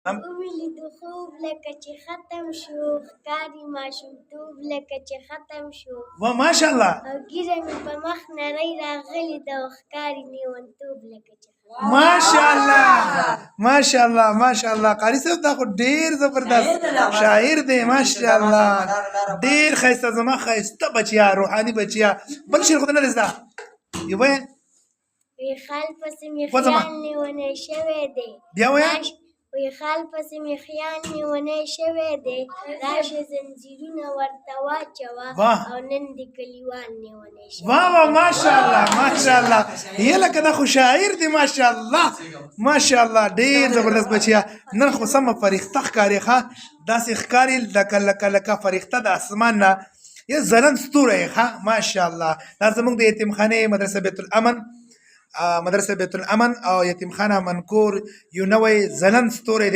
ومې د خوب لکه چې ختم شو ښکاري ماشومتوب لکه چې ختم شو و ماشاءالله او ږیره مې په مخ نرۍ راغلې ده او ښکاري لیونتوب لکه چې ماشاءالله ماشاءالله ماشاءالله قاری صاحب دا خو ډیر زبردست شاعر دی ماشاءالله ډیر ښایسته زما ښایسته بچیا روحاني بچیا بل شعر خو نه دی زده یو وایه وی خال پسې مې خیال نیونی شوی دی بیا وایه وی خال پسې مې خیال نیونی شوی دی راشه زنځیرونه ورته واچوه او نن دې کلیوال نیونی شوی واه واه ماشاءالله ماشاءالله یې لکه دا خو شاعر دی ماشاءالله ماشاءالله ډېر زبردست بچیا نن خو سمه فرښته ښکاري ښه داسې ښکاري لکه فرښته د اسمان نه یو ځلند ستوری یې ښه ماشاءالله دا زموږ د یتیمخانې مدرسه بیت الامن او یتیمخانه منکور یو نوی ځلند ستوری دی